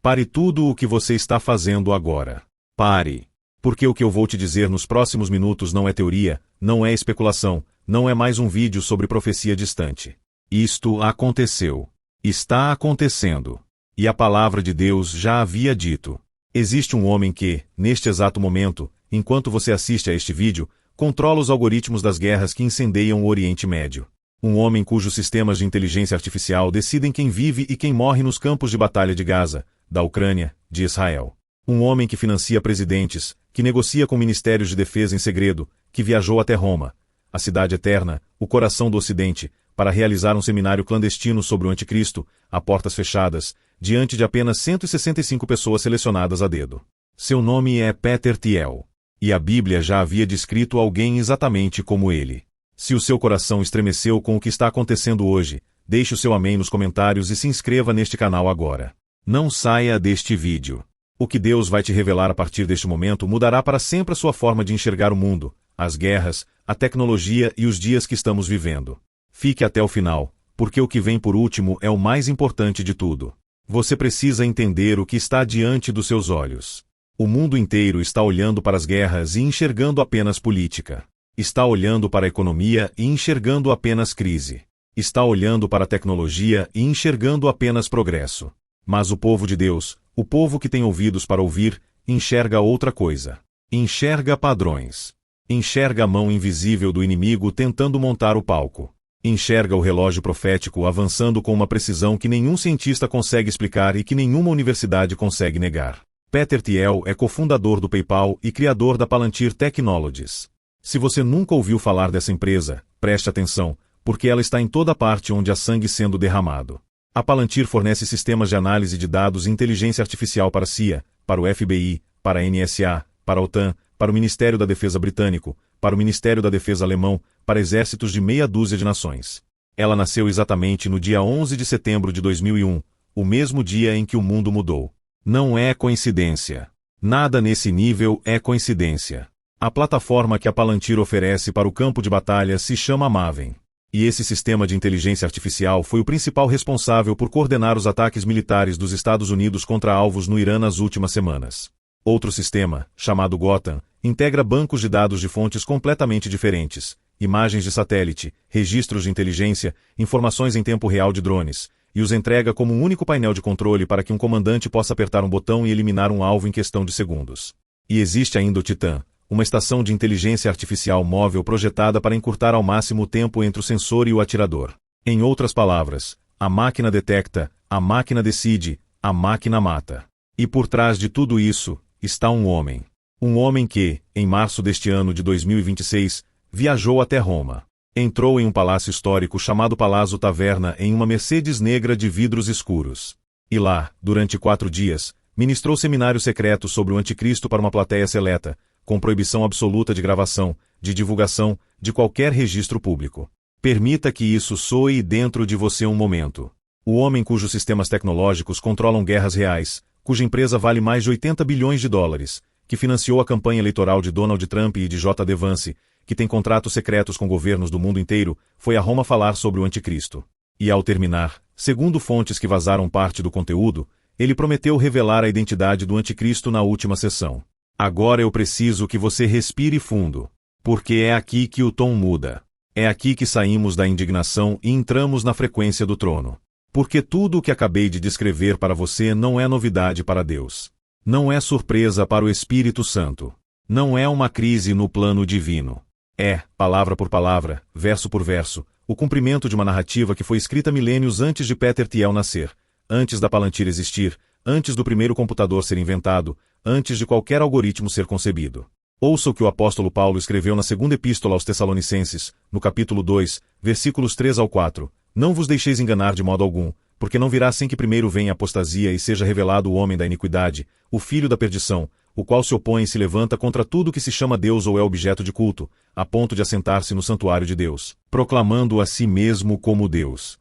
Pare tudo o que você está fazendo agora. Pare. Porque o que eu vou te dizer nos próximos minutos não é teoria, não é especulação, não é mais um vídeo sobre profecia distante. Isto aconteceu. Está acontecendo. E a palavra de Deus já havia dito. Existe um homem que, neste exato momento, enquanto você assiste a este vídeo, controla os algoritmos das guerras que incendeiam o Oriente Médio. Um homem cujos sistemas de inteligência artificial decidem quem vive e quem morre nos campos de batalha de Gaza, da Ucrânia, de Israel. Um homem que financia presidentes, que negocia com ministérios de defesa em segredo, que viajou até Roma, a cidade eterna, o coração do Ocidente, para realizar um seminário clandestino sobre o Anticristo, a portas fechadas, diante de apenas 165 pessoas selecionadas a dedo. Seu nome é Peter Thiel. E a Bíblia já havia descrito alguém exatamente como ele. Se o seu coração estremeceu com o que está acontecendo hoje, deixe o seu amém nos comentários e se inscreva neste canal agora. Não saia deste vídeo. O que Deus vai te revelar a partir deste momento mudará para sempre a sua forma de enxergar o mundo, as guerras, a tecnologia e os dias que estamos vivendo. Fique até o final, porque o que vem por último é o mais importante de tudo. Você precisa entender o que está diante dos seus olhos. O mundo inteiro está olhando para as guerras e enxergando apenas política. Está olhando para a economia e enxergando apenas crise. Está olhando para a tecnologia e enxergando apenas progresso. Mas o povo de Deus, o povo que tem ouvidos para ouvir, enxerga outra coisa. Enxerga padrões. Enxerga a mão invisível do inimigo tentando montar o palco. Enxerga o relógio profético avançando com uma precisão que nenhum cientista consegue explicar e que nenhuma universidade consegue negar. Peter Thiel é cofundador do PayPal e criador da Palantir Technologies. Se você nunca ouviu falar dessa empresa, preste atenção, porque ela está em toda parte onde há sangue sendo derramado. A Palantir fornece sistemas de análise de dados e inteligência artificial para a CIA, para o FBI, para a NSA, para a OTAN, para o Ministério da Defesa britânico, para o Ministério da Defesa alemão, para exércitos de meia dúzia de nações. Ela nasceu exatamente no dia 11 de setembro de 2001, o mesmo dia em que o mundo mudou. Não é coincidência. Nada nesse nível é coincidência. A plataforma que a Palantir oferece para o campo de batalha se chama Maven. E esse sistema de inteligência artificial foi o principal responsável por coordenar os ataques militares dos Estados Unidos contra alvos no Irã nas últimas semanas. Outro sistema, chamado Gotham, integra bancos de dados de fontes completamente diferentes, imagens de satélite, registros de inteligência, informações em tempo real de drones, e os entrega como um único painel de controle para que um comandante possa apertar um botão e eliminar um alvo em questão de segundos. E existe ainda o Titan, uma estação de inteligência artificial móvel projetada para encurtar ao máximo o tempo entre o sensor e o atirador. Em outras palavras, a máquina detecta, a máquina decide, a máquina mata. E por trás de tudo isso, está um homem. Um homem que, em março deste ano de 2026, viajou até Roma. Entrou em um palácio histórico chamado Palazzo Taverna em uma Mercedes negra de vidros escuros. E lá, durante 4 dias, ministrou seminário secreto sobre o Anticristo para uma plateia seleta, com proibição absoluta de gravação, de divulgação, de qualquer registro público. Permita que isso soe dentro de você um momento. O homem cujos sistemas tecnológicos controlam guerras reais, cuja empresa vale mais de 80 bilhões de dólares, que financiou a campanha eleitoral de Donald Trump e de J.D. Vance, que tem contratos secretos com governos do mundo inteiro, foi a Roma falar sobre o Anticristo. E ao terminar, segundo fontes que vazaram parte do conteúdo, ele prometeu revelar a identidade do Anticristo na última sessão. Agora eu preciso que você respire fundo, porque é aqui que o tom muda. É aqui que saímos da indignação e entramos na frequência do trono. Porque tudo o que acabei de descrever para você não é novidade para Deus. Não é surpresa para o Espírito Santo. Não é uma crise no plano divino. É, palavra por palavra, verso por verso, o cumprimento de uma narrativa que foi escrita milênios antes de Peter Thiel nascer, antes da Palantir existir, antes do primeiro computador ser inventado, antes de qualquer algoritmo ser concebido. Ouça o que o apóstolo Paulo escreveu na segunda epístola aos Tessalonicenses, no capítulo 2, versículos 3 ao 4. Não vos deixeis enganar de modo algum, porque não virá sem que primeiro venha a apostasia e seja revelado o homem da iniquidade, o filho da perdição, o qual se opõe e se levanta contra tudo que se chama Deus ou é objeto de culto, a ponto de assentar-se no santuário de Deus, proclamando a si mesmo como Deus.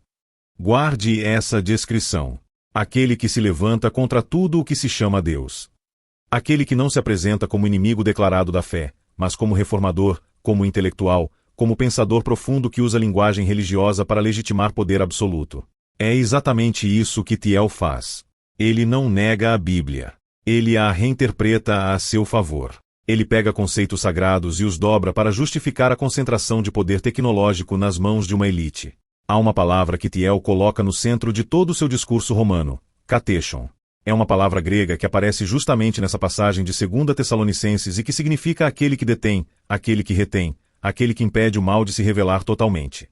Guarde essa descrição. Aquele que se levanta contra tudo o que se chama Deus. Aquele que não se apresenta como inimigo declarado da fé, mas como reformador, como intelectual, como pensador profundo que usa linguagem religiosa para legitimar poder absoluto. É exatamente isso que Thiel faz. Ele não nega a Bíblia. Ele a reinterpreta a seu favor. Ele pega conceitos sagrados e os dobra para justificar a concentração de poder tecnológico nas mãos de uma elite. Há uma palavra que Thiel coloca no centro de todo o seu discurso romano, katechon. É uma palavra grega que aparece justamente nessa passagem de 2 Tessalonicenses e que significa aquele que detém, aquele que retém, aquele que impede o mal de se revelar totalmente.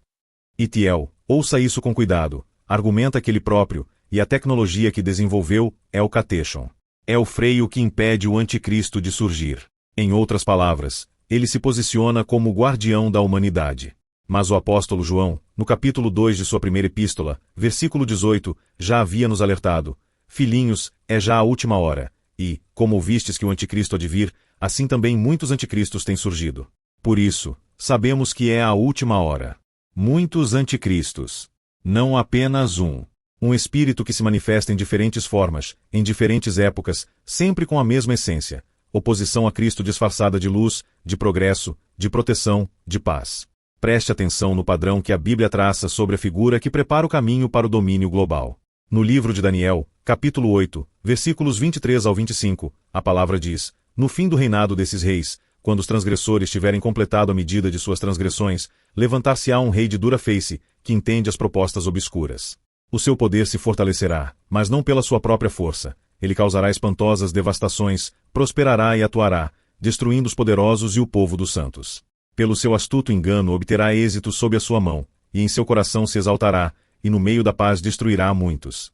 E Thiel, ouça isso com cuidado, argumenta que ele próprio, e a tecnologia que desenvolveu, é o katechon. É o freio que impede o anticristo de surgir. Em outras palavras, ele se posiciona como o guardião da humanidade. Mas o apóstolo João, no capítulo 2 de sua primeira epístola, versículo 18, já havia nos alertado: Filhinhos, é já a última hora, e, como ouvistes que o anticristo há de vir, assim também muitos anticristos têm surgido. Por isso, sabemos que é a última hora. Muitos anticristos. Não apenas um. Um espírito que se manifesta em diferentes formas, em diferentes épocas, sempre com a mesma essência. Oposição a Cristo disfarçada de luz, de progresso, de proteção, de paz. Preste atenção no padrão que a Bíblia traça sobre a figura que prepara o caminho para o domínio global. No livro de Daniel, capítulo 8, versículos 23 ao 25, a palavra diz: No fim do reinado desses reis, quando os transgressores tiverem completado a medida de suas transgressões, levantar-se-á um rei de dura face, que entende as propostas obscuras. O seu poder se fortalecerá, mas não pela sua própria força. Ele causará espantosas devastações, prosperará e atuará, destruindo os poderosos e o povo dos santos. Pelo seu astuto engano obterá êxito sob a sua mão, e em seu coração se exaltará, e no meio da paz destruirá a muitos.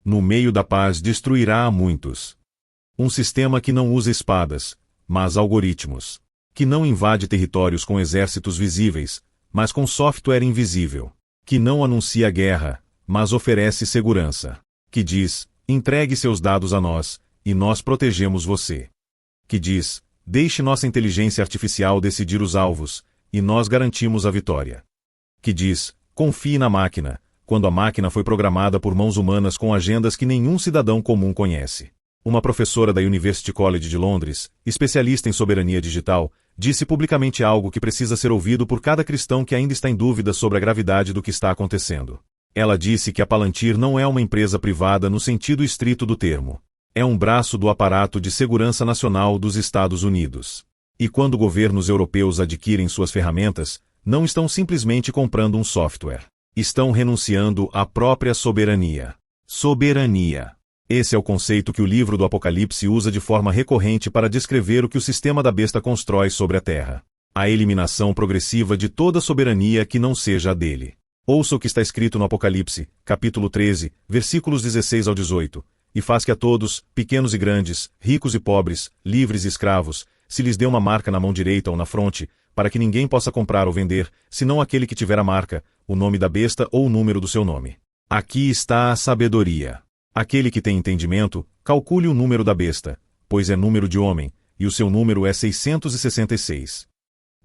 No meio da paz destruirá a muitos. Um sistema que não usa espadas, mas algoritmos. Que não invade territórios com exércitos visíveis, mas com software invisível. Que não anuncia guerra, mas oferece segurança. Que diz: entregue seus dados a nós, e nós protegemos você. Que diz: deixe nossa inteligência artificial decidir os alvos, e nós garantimos a vitória. Que diz: confie na máquina, quando a máquina foi programada por mãos humanas com agendas que nenhum cidadão comum conhece. Uma professora da University College de Londres, especialista em soberania digital, disse publicamente algo que precisa ser ouvido por cada cristão que ainda está em dúvida sobre a gravidade do que está acontecendo. Ela disse que a Palantir não é uma empresa privada no sentido estrito do termo. É um braço do aparato de segurança nacional dos Estados Unidos. E quando governos europeus adquirem suas ferramentas, não estão simplesmente comprando um software. Estão renunciando à própria soberania. Soberania. Esse é o conceito que o livro do Apocalipse usa de forma recorrente para descrever o que o sistema da besta constrói sobre a terra. A eliminação progressiva de toda soberania que não seja a dele. Ouça o que está escrito no Apocalipse, capítulo 13, versículos 16 ao 18, e faz que a todos, pequenos e grandes, ricos e pobres, livres e escravos, se lhes dê uma marca na mão direita ou na fronte, para que ninguém possa comprar ou vender, senão aquele que tiver a marca, o nome da besta ou o número do seu nome. Aqui está a sabedoria. Aquele que tem entendimento, calcule o número da besta, pois é número de homem, e o seu número é 666.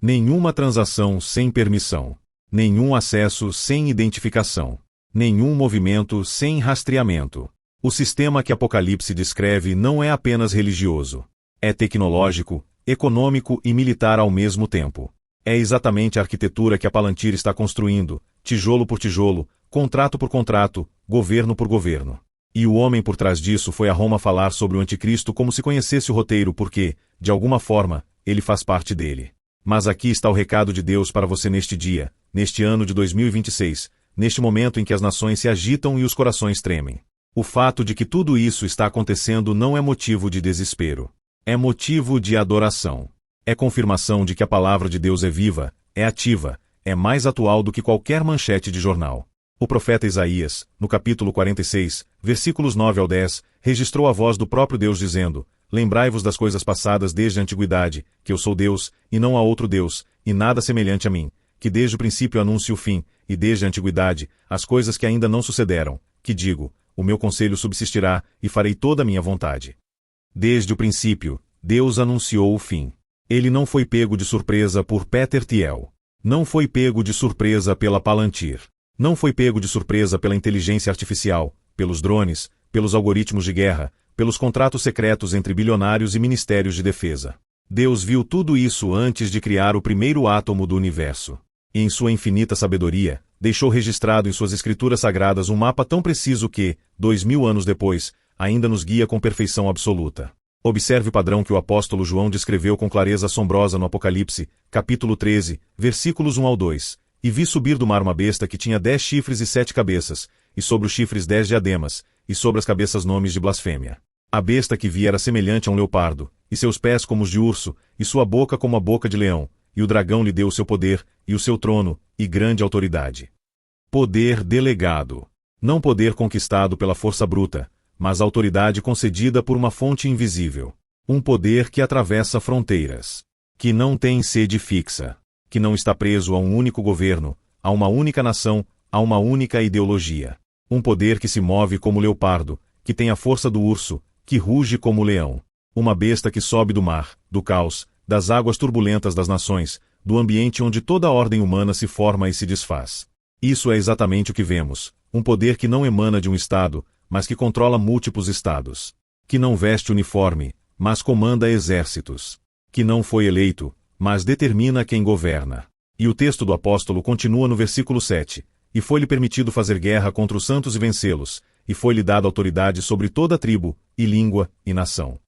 Nenhuma transação sem permissão. Nenhum acesso sem identificação. Nenhum movimento sem rastreamento. O sistema que Apocalipse descreve não é apenas religioso. É tecnológico, econômico e militar ao mesmo tempo. É exatamente a arquitetura que a Palantir está construindo, tijolo por tijolo, contrato por contrato, governo por governo. E o homem por trás disso foi a Roma falar sobre o anticristo como se conhecesse o roteiro porque, de alguma forma, ele faz parte dele. Mas aqui está o recado de Deus para você neste dia, neste ano de 2026, neste momento em que as nações se agitam e os corações tremem. O fato de que tudo isso está acontecendo não é motivo de desespero. É motivo de adoração. É confirmação de que a palavra de Deus é viva, é ativa, é mais atual do que qualquer manchete de jornal. O profeta Isaías, no capítulo 46, versículos 9 ao 10, registrou a voz do próprio Deus dizendo: Lembrai-vos das coisas passadas desde a antiguidade, que eu sou Deus, e não há outro Deus, e nada semelhante a mim, que desde o princípio anuncio o fim, e desde a antiguidade, as coisas que ainda não sucederam, que digo, o meu conselho subsistirá, e farei toda a minha vontade. Desde o princípio, Deus anunciou o fim. Ele não foi pego de surpresa por Peter Thiel. Não foi pego de surpresa pela Palantir. Não foi pego de surpresa pela inteligência artificial, pelos drones, pelos algoritmos de guerra, pelos contratos secretos entre bilionários e ministérios de defesa. Deus viu tudo isso antes de criar o primeiro átomo do universo. E em sua infinita sabedoria, deixou registrado em suas escrituras sagradas um mapa tão preciso que, 2000 anos depois, ainda nos guia com perfeição absoluta. Observe o padrão que o apóstolo João descreveu com clareza assombrosa no Apocalipse, capítulo 13, versículos 1 ao 2. E vi subir do mar uma besta que tinha 10 chifres e 7 cabeças, e sobre os chifres 10 diademas, e sobre as cabeças nomes de blasfêmia. A besta que vi era semelhante a um leopardo, e seus pés como os de urso, e sua boca como a boca de leão, e o dragão lhe deu o seu poder, e o seu trono, e grande autoridade. Poder delegado. Não poder conquistado pela força bruta, mas autoridade concedida por uma fonte invisível. Um poder que atravessa fronteiras. Que não tem sede fixa. Que não está preso a um único governo, a uma única nação, a uma única ideologia. Um poder que se move como leopardo, que tem a força do urso, que ruge como o leão. Uma besta que sobe do mar, do caos, das águas turbulentas das nações, do ambiente onde toda a ordem humana se forma e se desfaz. Isso é exatamente o que vemos. Um poder que não emana de um estado, mas que controla múltiplos estados. Que não veste uniforme, mas comanda exércitos. Que não foi eleito, mas determina quem governa. E o texto do apóstolo continua no versículo 7. E foi-lhe permitido fazer guerra contra os santos e vencê-los, e foi-lhe dada autoridade sobre toda a tribo, e língua, e nação.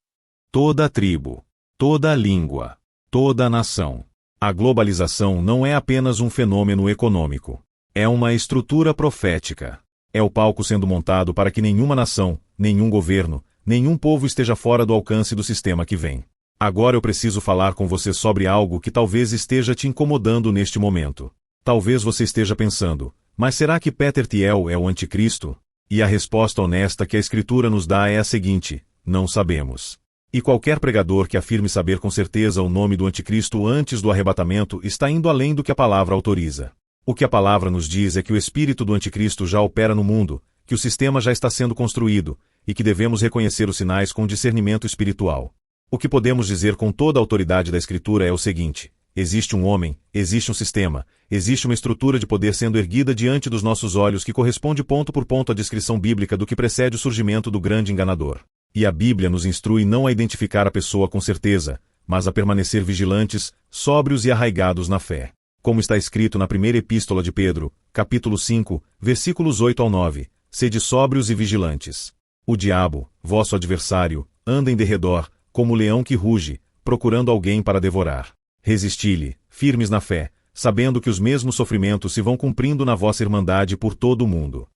Toda a tribo, toda a língua, toda a nação. A globalização não é apenas um fenômeno econômico. É uma estrutura profética. É o palco sendo montado para que nenhuma nação, nenhum governo, nenhum povo esteja fora do alcance do sistema que vem. Agora eu preciso falar com você sobre algo que talvez esteja te incomodando neste momento. Talvez você esteja pensando, mas será que Peter Thiel é o anticristo? E a resposta honesta que a Escritura nos dá é a seguinte: não sabemos. E qualquer pregador que afirme saber com certeza o nome do anticristo antes do arrebatamento está indo além do que a palavra autoriza. O que a palavra nos diz é que o espírito do anticristo já opera no mundo, que o sistema já está sendo construído, e que devemos reconhecer os sinais com discernimento espiritual. O que podemos dizer com toda a autoridade da Escritura é o seguinte: existe um homem, existe um sistema, existe uma estrutura de poder sendo erguida diante dos nossos olhos que corresponde ponto por ponto à descrição bíblica do que precede o surgimento do grande enganador. E a Bíblia nos instrui não a identificar a pessoa com certeza, mas a permanecer vigilantes, sóbrios e arraigados na fé. Como está escrito na primeira epístola de Pedro, capítulo 5, versículos 8 ao 9, sede sóbrios e vigilantes. O diabo, vosso adversário, anda em derredor, como o leão que ruge, procurando alguém para devorar. Resisti-lhe, firmes na fé, sabendo que os mesmos sofrimentos se vão cumprindo na vossa irmandade por todo o mundo.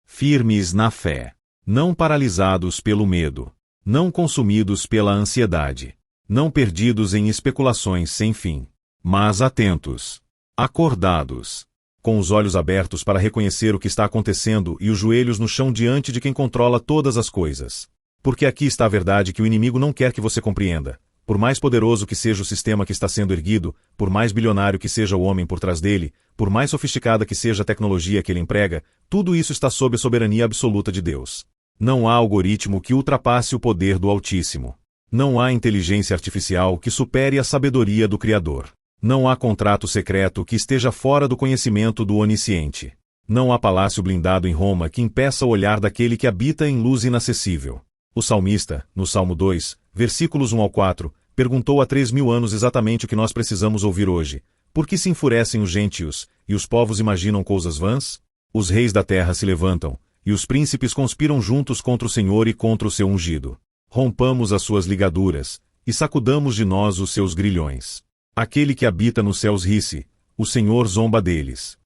Firmes na fé. Não paralisados pelo medo. Não consumidos pela ansiedade. Não perdidos em especulações sem fim. Mas atentos. Acordados. Com os olhos abertos para reconhecer o que está acontecendo e os joelhos no chão diante de quem controla todas as coisas. Porque aqui está a verdade que o inimigo não quer que você compreenda. Por mais poderoso que seja o sistema que está sendo erguido, por mais bilionário que seja o homem por trás dele, por mais sofisticada que seja a tecnologia que ele emprega, tudo isso está sob a soberania absoluta de Deus. Não há algoritmo que ultrapasse o poder do Altíssimo. Não há inteligência artificial que supere a sabedoria do Criador. Não há contrato secreto que esteja fora do conhecimento do Onisciente. Não há palácio blindado em Roma que impeça o olhar daquele que habita em luz inacessível. O salmista, no Salmo 2, versículos 1 ao 4, perguntou há 3.000 anos exatamente o que nós precisamos ouvir hoje. Por que se enfurecem os gentios, e os povos imaginam coisas vãs? Os reis da terra se levantam, e os príncipes conspiram juntos contra o Senhor e contra o seu ungido. Rompamos as suas ligaduras, e sacudamos de nós os seus grilhões. Aquele que habita nos céus ri-se, o Senhor zomba deles.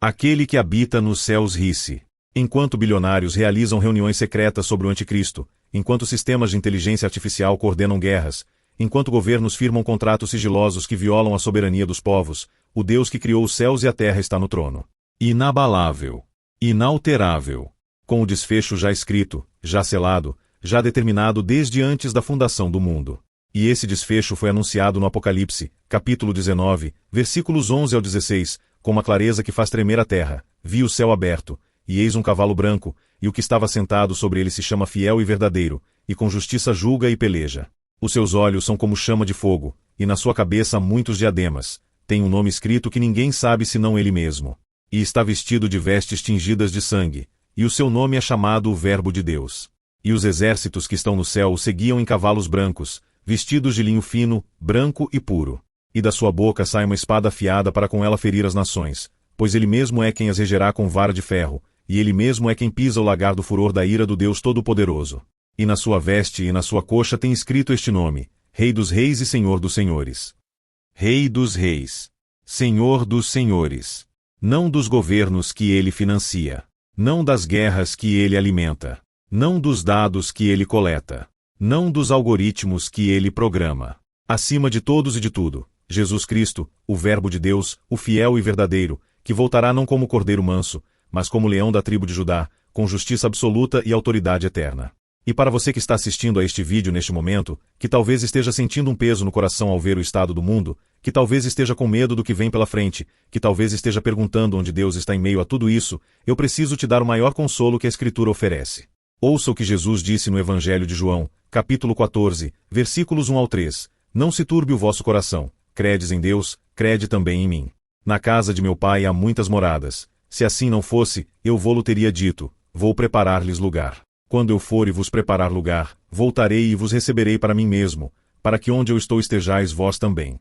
Aquele que habita nos céus ri-se. Enquanto bilionários realizam reuniões secretas sobre o anticristo, enquanto sistemas de inteligência artificial coordenam guerras, enquanto governos firmam contratos sigilosos que violam a soberania dos povos, o Deus que criou os céus e a terra está no trono. Inabalável. Inalterável. Com o desfecho já escrito, já selado, já determinado desde antes da fundação do mundo. E esse desfecho foi anunciado no Apocalipse, capítulo 19, versículos 11 ao 16, com uma clareza que faz tremer a terra. Vi o céu aberto, e eis um cavalo branco, e o que estava sentado sobre ele se chama Fiel e Verdadeiro, e com justiça julga e peleja. Os seus olhos são como chama de fogo, e na sua cabeça muitos diademas. Tem um nome escrito que ninguém sabe senão ele mesmo. E está vestido de vestes tingidas de sangue, e o seu nome é chamado o Verbo de Deus. E os exércitos que estão no céu o seguiam em cavalos brancos, vestidos de linho fino, branco e puro. E da sua boca sai uma espada afiada para com ela ferir as nações, pois ele mesmo é quem as regerá com vara de ferro, e ele mesmo é quem pisa o lagar do furor da ira do Deus Todo-Poderoso. E na sua veste e na sua coxa tem escrito este nome: Rei dos Reis e Senhor dos Senhores. Rei dos Reis. Senhor dos Senhores. Não dos governos que ele financia. Não das guerras que ele alimenta. Não dos dados que ele coleta. Não dos algoritmos que ele programa. Acima de todos e de tudo, Jesus Cristo, o Verbo de Deus, o fiel e verdadeiro, que voltará não como cordeiro manso, mas como leão da tribo de Judá, com justiça absoluta e autoridade eterna. E para você que está assistindo a este vídeo neste momento, que talvez esteja sentindo um peso no coração ao ver o estado do mundo, que talvez esteja com medo do que vem pela frente, que talvez esteja perguntando onde Deus está em meio a tudo isso, eu preciso te dar o maior consolo que a Escritura oferece. Ouça o que Jesus disse no Evangelho de João, capítulo 14, versículos 1 ao 3. Não se turbe o vosso coração. Credes em Deus, crede também em mim. Na casa de meu Pai há muitas moradas. Se assim não fosse, eu vô-lo teria dito, vou preparar-lhes lugar. Quando eu for e vos preparar lugar, voltarei e vos receberei para mim mesmo, para que onde eu estou estejais vós também.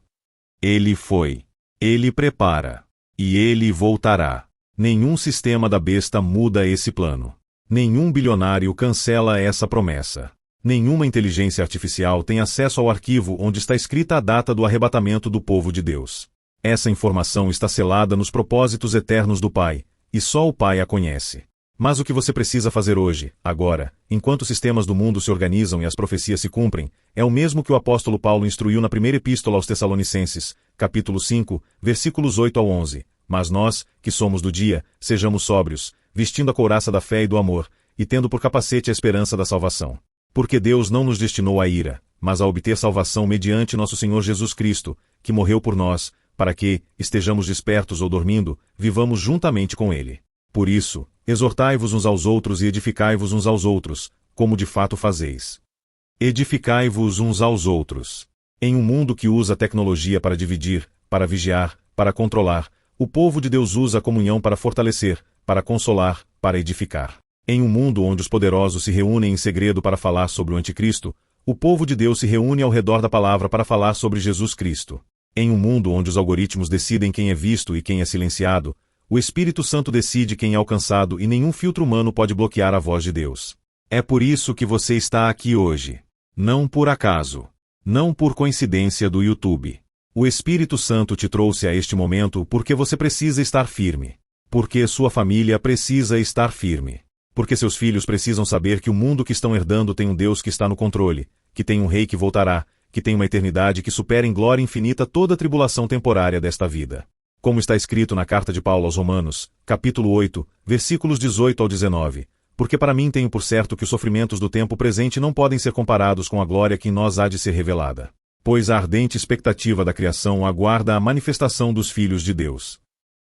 Ele foi. Ele prepara. E ele voltará. Nenhum sistema da besta muda esse plano. Nenhum bilionário cancela essa promessa. Nenhuma inteligência artificial tem acesso ao arquivo onde está escrita a data do arrebatamento do povo de Deus. Essa informação está selada nos propósitos eternos do Pai, e só o Pai a conhece. Mas o que você precisa fazer hoje, agora, enquanto os sistemas do mundo se organizam e as profecias se cumprem, é o mesmo que o apóstolo Paulo instruiu na primeira epístola aos Tessalonicenses, capítulo 5, versículos 8 ao 11. Mas nós, que somos do dia, sejamos sóbrios, vestindo a couraça da fé e do amor, e tendo por capacete a esperança da salvação. Porque Deus não nos destinou à ira, mas a obter salvação mediante nosso Senhor Jesus Cristo, que morreu por nós, para que, estejamos despertos ou dormindo, vivamos juntamente com Ele. Por isso, exortai-vos uns aos outros e edificai-vos uns aos outros, como de fato fazeis. Edificai-vos uns aos outros. Em um mundo que usa a tecnologia para dividir, para vigiar, para controlar, o povo de Deus usa a comunhão para fortalecer, para consolar, para edificar. Em um mundo onde os poderosos se reúnem em segredo para falar sobre o Anticristo, o povo de Deus se reúne ao redor da palavra para falar sobre Jesus Cristo. Em um mundo onde os algoritmos decidem quem é visto e quem é silenciado, o Espírito Santo decide quem é alcançado e nenhum filtro humano pode bloquear a voz de Deus. É por isso que você está aqui hoje. Não por acaso. Não por coincidência do YouTube. O Espírito Santo te trouxe a este momento porque você precisa estar firme. Porque sua família precisa estar firme. Porque seus filhos precisam saber que o mundo que estão herdando tem um Deus que está no controle, que tem um rei que voltará, que tem uma eternidade que supera em glória infinita toda a tribulação temporária desta vida. Como está escrito na carta de Paulo aos Romanos, capítulo 8, versículos 18 ao 19, porque para mim tenho por certo que os sofrimentos do tempo presente não podem ser comparados com a glória que em nós há de ser revelada. Pois a ardente expectativa da criação aguarda a manifestação dos filhos de Deus.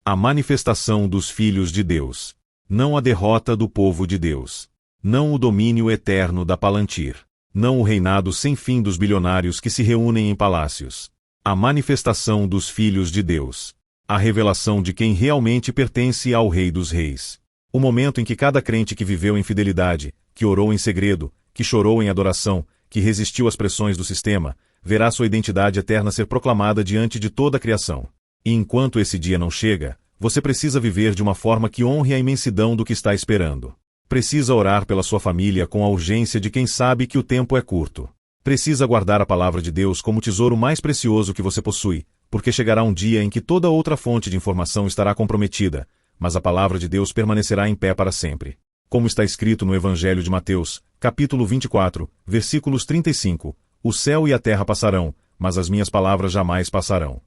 A manifestação dos filhos de Deus. Não a derrota do povo de Deus. Não o domínio eterno da Palantir. Não o reinado sem fim dos bilionários que se reúnem em palácios. A manifestação dos filhos de Deus. A revelação de quem realmente pertence ao Rei dos Reis. O momento em que cada crente que viveu em fidelidade, que orou em segredo, que chorou em adoração, que resistiu às pressões do sistema, verá sua identidade eterna ser proclamada diante de toda a criação. E enquanto esse dia não chega, você precisa viver de uma forma que honre a imensidão do que está esperando. Precisa orar pela sua família com a urgência de quem sabe que o tempo é curto. Precisa guardar a palavra de Deus como o tesouro mais precioso que você possui, porque chegará um dia em que toda outra fonte de informação estará comprometida, mas a palavra de Deus permanecerá em pé para sempre. Como está escrito no Evangelho de Mateus, capítulo 24, versículos 35, o céu e a terra passarão, mas as minhas palavras jamais passarão.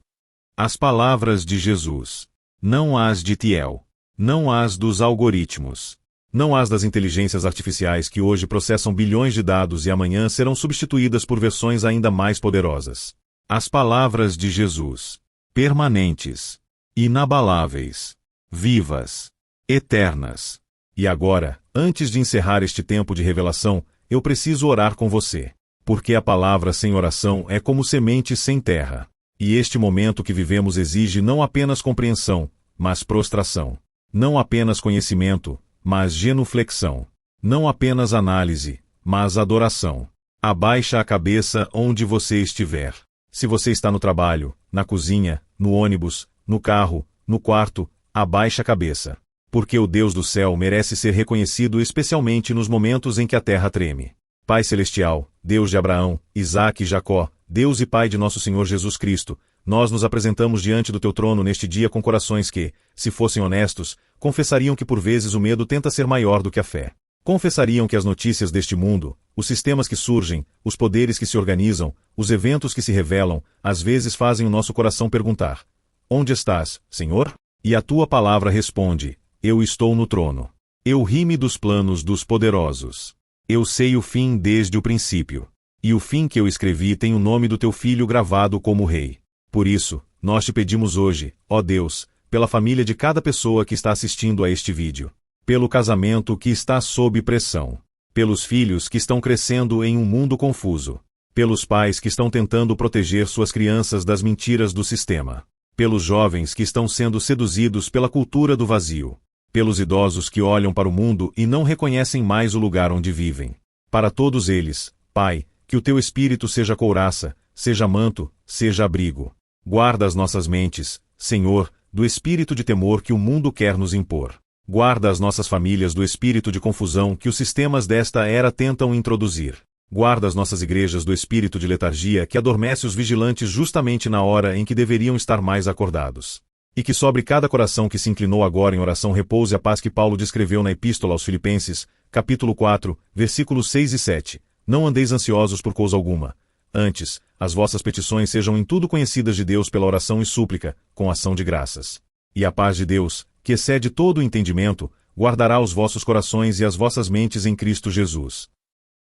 As palavras de Jesus. Não as de Thiel. Não as dos algoritmos. Não as das inteligências artificiais que hoje processam bilhões de dados e amanhã serão substituídas por versões ainda mais poderosas. As palavras de Jesus. Permanentes. Inabaláveis. Vivas. Eternas. E agora, antes de encerrar este tempo de revelação, eu preciso orar com você. Porque a palavra sem oração é como semente sem terra. E este momento que vivemos exige não apenas compreensão, mas prostração. Não apenas conhecimento, mas genuflexão. Não apenas análise, mas adoração. Abaixa a cabeça onde você estiver. Se você está no trabalho, na cozinha, no ônibus, no carro, no quarto, abaixa a cabeça. Porque o Deus do céu merece ser reconhecido especialmente nos momentos em que a terra treme. Pai Celestial, Deus de Abraão, Isaque e Jacó, Deus e Pai de nosso Senhor Jesus Cristo, nós nos apresentamos diante do Teu trono neste dia com corações que, se fossem honestos, confessariam que por vezes o medo tenta ser maior do que a fé. Confessariam que as notícias deste mundo, os sistemas que surgem, os poderes que se organizam, os eventos que se revelam, às vezes fazem o nosso coração perguntar: onde estás, Senhor? E a Tua palavra responde: eu estou no trono. Eu ri-me dos planos dos poderosos. Eu sei o fim desde o princípio. E o fim que eu escrevi tem o nome do Teu Filho gravado como Rei. Por isso, nós te pedimos hoje, ó Deus, pela família de cada pessoa que está assistindo a este vídeo, pelo casamento que está sob pressão, pelos filhos que estão crescendo em um mundo confuso, pelos pais que estão tentando proteger suas crianças das mentiras do sistema, pelos jovens que estão sendo seduzidos pela cultura do vazio, pelos idosos que olham para o mundo e não reconhecem mais o lugar onde vivem. Para todos eles, Pai, que o Teu Espírito seja couraça, seja manto, seja abrigo. Guarda as nossas mentes, Senhor, do espírito de temor que o mundo quer nos impor. Guarda as nossas famílias do espírito de confusão que os sistemas desta era tentam introduzir. Guarda as nossas igrejas do espírito de letargia que adormece os vigilantes justamente na hora em que deveriam estar mais acordados. E que sobre cada coração que se inclinou agora em oração repouse a paz que Paulo descreveu na Epístola aos Filipenses, capítulo 4, versículos 6 e 7. Não andeis ansiosos por coisa alguma. Antes, as vossas petições sejam em tudo conhecidas de Deus pela oração e súplica, com ação de graças. E a paz de Deus, que excede todo o entendimento, guardará os vossos corações e as vossas mentes em Cristo Jesus.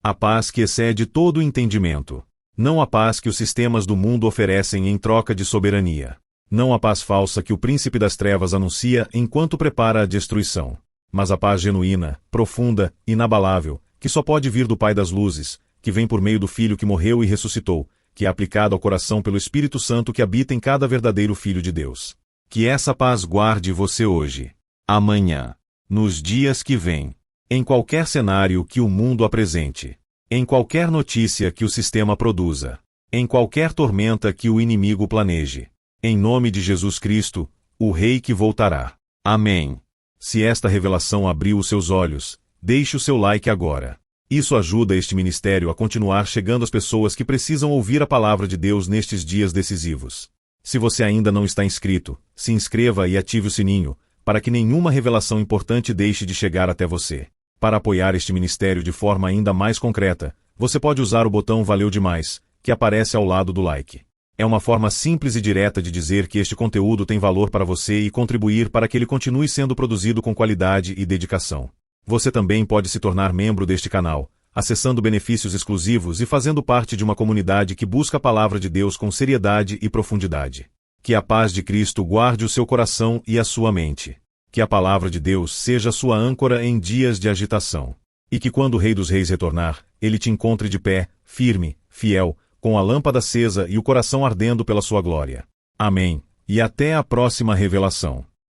A paz que excede todo o entendimento. Não a paz que os sistemas do mundo oferecem em troca de soberania. Não a paz falsa que o príncipe das trevas anuncia enquanto prepara a destruição. Mas a paz genuína, profunda, inabalável, que só pode vir do Pai das luzes, que vem por meio do Filho que morreu e ressuscitou, que é aplicado ao coração pelo Espírito Santo que habita em cada verdadeiro Filho de Deus. Que essa paz guarde você hoje, amanhã, nos dias que vêm, em qualquer cenário que o mundo apresente, em qualquer notícia que o sistema produza, em qualquer tormenta que o inimigo planeje. Em nome de Jesus Cristo, o Rei que voltará. Amém. Se esta revelação abriu os seus olhos, deixe o seu like agora. Isso ajuda este ministério a continuar chegando às pessoas que precisam ouvir a palavra de Deus nestes dias decisivos. Se você ainda não está inscrito, se inscreva e ative o sininho, para que nenhuma revelação importante deixe de chegar até você. Para apoiar este ministério de forma ainda mais concreta, você pode usar o botão Valeu Demais, que aparece ao lado do like. É uma forma simples e direta de dizer que este conteúdo tem valor para você e contribuir para que ele continue sendo produzido com qualidade e dedicação. Você também pode se tornar membro deste canal, acessando benefícios exclusivos e fazendo parte de uma comunidade que busca a palavra de Deus com seriedade e profundidade. Que a paz de Cristo guarde o seu coração e a sua mente. Que a palavra de Deus seja sua âncora em dias de agitação. E que quando o Rei dos Reis retornar, ele te encontre de pé, firme, fiel, com a lâmpada acesa e o coração ardendo pela sua glória. Amém. E até a próxima revelação.